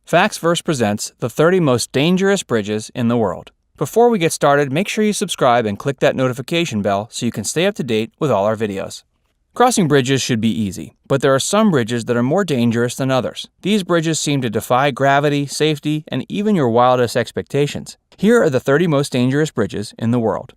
Facts Verse presents the 30 most dangerous bridges in the world. Before we get started, make sure you subscribe and click that notification bell so you can stay up to date with all our videos. Crossing bridges should be easy, but there are some bridges that are more dangerous than others. These bridges seem to defy gravity, safety, and even your wildest expectations. Here are the 30 most dangerous bridges in the world.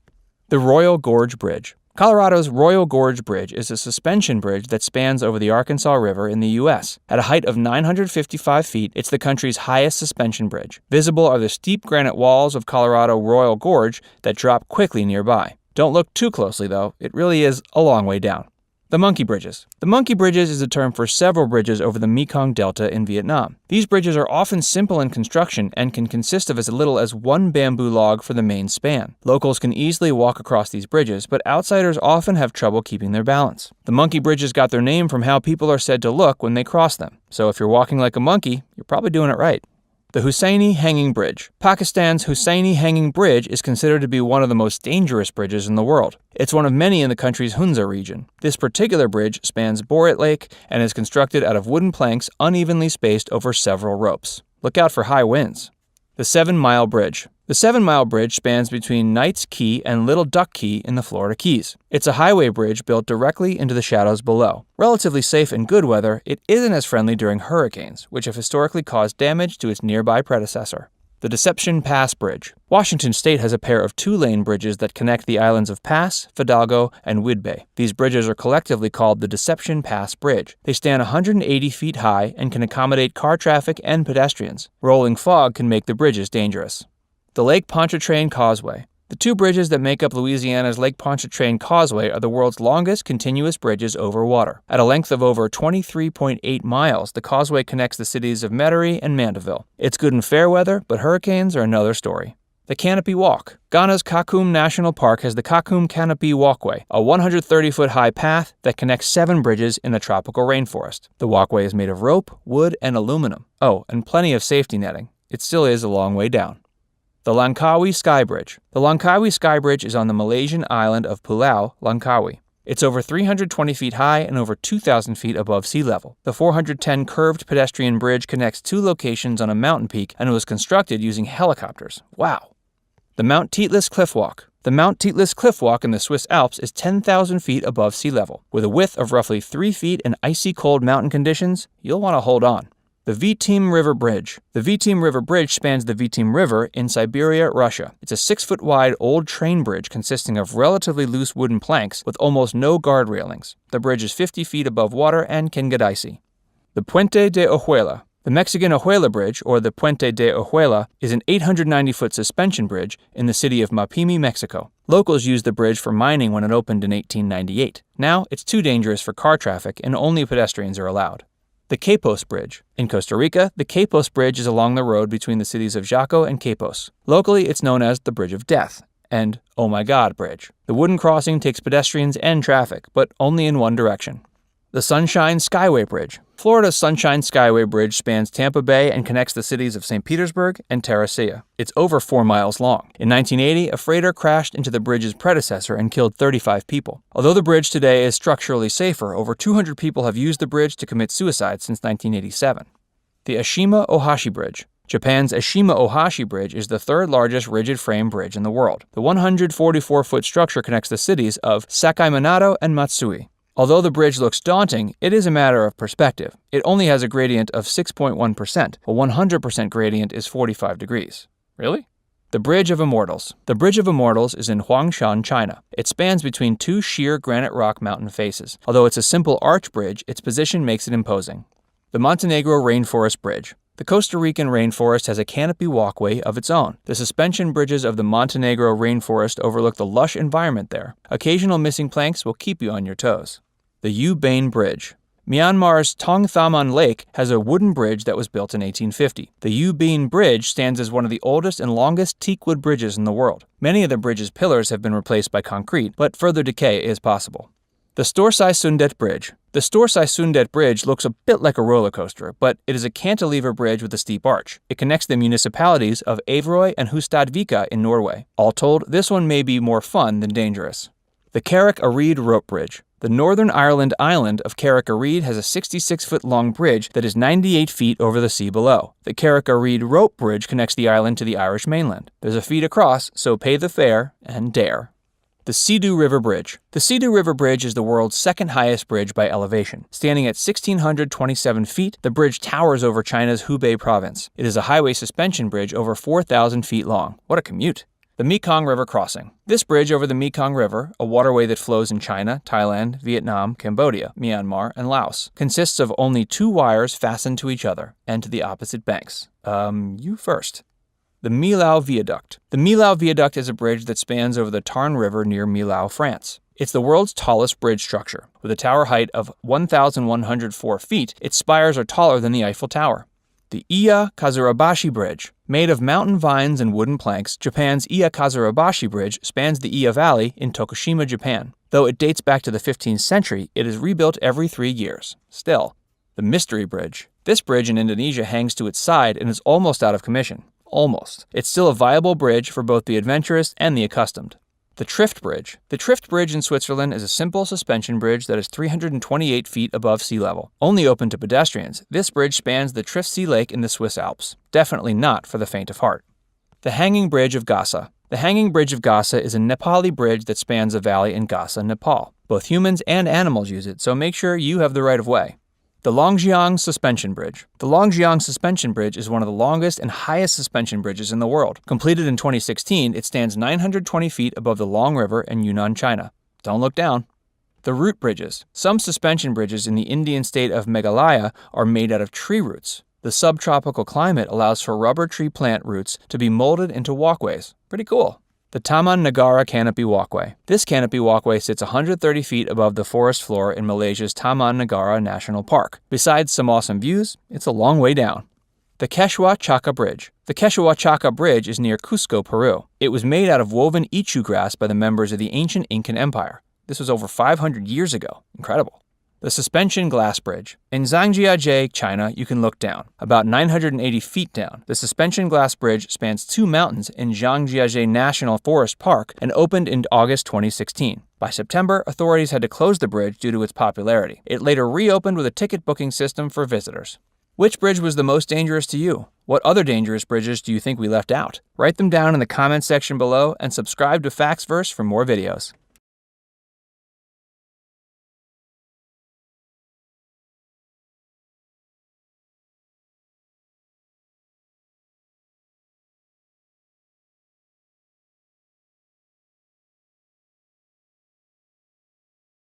The Royal Gorge Bridge. Colorado's Royal Gorge Bridge is a suspension bridge that spans over the Arkansas River in the U.S. At a height of 955 feet, it's the country's highest suspension bridge. Visible are the steep granite walls of Colorado Royal Gorge that drop quickly nearby. Don't look too closely, though. It really is a long way down. The Monkey Bridges. The Monkey Bridges is a term for several bridges over the Mekong Delta in Vietnam. These bridges are often simple in construction and can consist of as little as one bamboo log for the main span. Locals can easily walk across these bridges, but outsiders often have trouble keeping their balance. The Monkey Bridges got their name from how people are said to look when they cross them. So if you're walking like a monkey, you're probably doing it right. The Hussaini Hanging Bridge. Pakistan's Hussaini Hanging Bridge is considered to be one of the most dangerous bridges in the world. It's one of many in the country's Hunza region. This particular bridge spans Borit Lake and is constructed out of wooden planks unevenly spaced over several ropes. Look out for high winds. The 7 Mile Bridge. The 7 Mile Bridge spans between Knights Key and Little Duck Key in the Florida Keys. It's a highway bridge built directly into the shadows below. Relatively safe in good weather, it isn't as friendly during hurricanes, which have historically caused damage to its nearby predecessor. The Deception Pass Bridge. Washington State has a pair of 2-lane bridges that connect the islands of Pass, Fidalgo, and Whidbey. These bridges are collectively called the Deception Pass Bridge. They stand 180 feet high and can accommodate car traffic and pedestrians. Rolling fog can make the bridges dangerous. The Lake Pontchartrain Causeway. The two bridges that make up Louisiana's Lake Pontchartrain Causeway are the world's longest continuous bridges over water. At a length of over 23.8 miles, the causeway connects the cities of Metairie and Mandeville. It's good in fair weather, but hurricanes are another story. The Canopy Walk. Ghana's Kakum National Park has the Kakum Canopy Walkway, a 130-foot-high path that connects 7 bridges in the tropical rainforest. The walkway is made of rope, wood, and aluminum. Oh, and plenty of safety netting. It still is a long way down. The Langkawi Sky Bridge. The Langkawi Sky Bridge is on the Malaysian island of Pulau Langkawi. It's over 320 feet high and over 2,000 feet above sea level. The 410 curved pedestrian bridge connects 2 locations on a mountain peak and was constructed using helicopters. Wow! The Mount Titlis Cliff Walk. The Mount Titlis Cliff Walk in the Swiss Alps is 10,000 feet above sea level. With a width of roughly 3 feet and icy cold mountain conditions, you'll want to hold on. The Vitim River Bridge. The Vitim River Bridge spans the Vitim River in Siberia, Russia. It's a 6-foot-wide old train bridge consisting of relatively loose wooden planks with almost no guard railings. The bridge is 50 feet above water and can get icy. The Puente de Ojuela. The Mexican Ojuela Bridge, or the Puente de Ojuela, is an 890-foot suspension bridge in the city of Mapimi, Mexico. Locals used the bridge for mining when it opened in 1898. Now, it's too dangerous for car traffic and only pedestrians are allowed. The Quepos Bridge. In Costa Rica, the Quepos Bridge is along the road between the cities of Jaco and Quepos. Locally, it's known as the Bridge of Death and Oh My God Bridge. The wooden crossing takes pedestrians and traffic, but only in one direction. The Sunshine Skyway Bridge. Florida's Sunshine Skyway Bridge spans Tampa Bay and connects the cities of St. Petersburg and Teresita. It's over 4 miles long. In 1980, a freighter crashed into the bridge's predecessor and killed 35 people. Although the bridge today is structurally safer, over 200 people have used the bridge to commit suicide since 1987. The Ashima Ohashi Bridge. Japan's Ashima Ohashi Bridge is the 3rd largest rigid-frame bridge in the world. The 144-foot structure connects the cities of Sakaiminato and Matsui. Although the bridge looks daunting, it is a matter of perspective. It only has a gradient of 6.1%. A 100% gradient is 45 degrees. Really? The Bridge of Immortals. The Bridge of Immortals is in Huangshan, China. It spans between 2 sheer granite rock mountain faces. Although it's a simple arch bridge, its position makes it imposing. The Montenegro Rainforest Bridge. The Costa Rican rainforest has a canopy walkway of its own. The suspension bridges of the Montenegro rainforest overlook the lush environment there. Occasional missing planks will keep you on your toes. The U Bain Bridge. Myanmar's Tong Thaman Lake has a wooden bridge that was built in 1850. The U Bain Bridge stands as one of the oldest and longest teakwood bridges in the world. Many of the bridge's pillars have been replaced by concrete, but further decay is possible. The Storsai Sundet Bridge. The Storsai Sundet Bridge looks a bit like a roller coaster, but it is a cantilever bridge with a steep arch. It connects the municipalities of Averoy and Hustadvika in Norway. All told, this one may be more fun than dangerous. The Carrick-a-Reed Rope Bridge. The Northern Ireland island of Carrick-a-Reid has a 66-foot-long bridge that is 98 feet over the sea below. The Carrick-a-Reid rope bridge connects the island to the Irish mainland. There's a fee to cross, so pay the fare and dare. The Seadou River Bridge. The Seadou River Bridge is the world's second highest bridge by elevation. Standing at 1,627 feet, the bridge towers over China's Hubei province. It is a highway suspension bridge over 4,000 feet long. What a commute! The Mekong River Crossing. This bridge over the Mekong River, a waterway that flows in China, Thailand, Vietnam, Cambodia, Myanmar, and Laos, consists of only 2 wires fastened to each other and to the opposite banks. You first. The Millau Viaduct. The Millau Viaduct is a bridge that spans over the Tarn River near Millau, France. It's the world's tallest bridge structure. With a tower height of 1,104 feet, its spires are taller than the Eiffel Tower. The Iya Kazurabashi Bridge. Made of mountain vines and wooden planks, Japan's Iya Kazurabashi Bridge spans the Iya Valley in Tokushima, Japan. Though it dates back to the 15th century, it is rebuilt every 3 years. Still. The Mystery Bridge. This bridge in Indonesia hangs to its side and is almost out of commission. Almost. It's still a viable bridge for both the adventurous and the accustomed. The Trift Bridge. The Trift Bridge in Switzerland is a simple suspension bridge that is 328 feet above sea level. Only open to pedestrians, this bridge spans the Trift Sea Lake in the Swiss Alps. Definitely not for the faint of heart. The Hanging Bridge of Gasa. The Hanging Bridge of Gasa is a Nepali bridge that spans a valley in Gasa, Nepal. Both humans and animals use it, so make sure you have the right of way. The Longjiang Suspension Bridge. The Longjiang Suspension Bridge is one of the longest and highest suspension bridges in the world. Completed in 2016, it stands 920 feet above the Long River in Yunnan, China. Don't look down. The Root Bridges. Some suspension bridges in the Indian state of Meghalaya are made out of tree roots. The subtropical climate allows for rubber tree plant roots to be molded into walkways. Pretty cool. The Taman Negara Canopy Walkway. This canopy walkway sits 130 feet above the forest floor in Malaysia's Taman Negara National Park. Besides some awesome views, it's a long way down. The Quechua Chaca Bridge. The Quechua Chaca Bridge is near Cusco, Peru. It was made out of woven ichu grass by the members of the ancient Incan Empire. This was over 500 years ago. Incredible. The Suspension Glass Bridge. In Zhangjiajie, China, you can look down, about 980 feet down. The Suspension Glass Bridge spans 2 mountains in Zhangjiajie National Forest Park and opened in August 2016. By September, authorities had to close the bridge due to its popularity. It later reopened with a ticket booking system for visitors. Which bridge was the most dangerous to you? What other dangerous bridges do you think we left out? Write them down in the comments section below and subscribe to FactsVerse for more videos.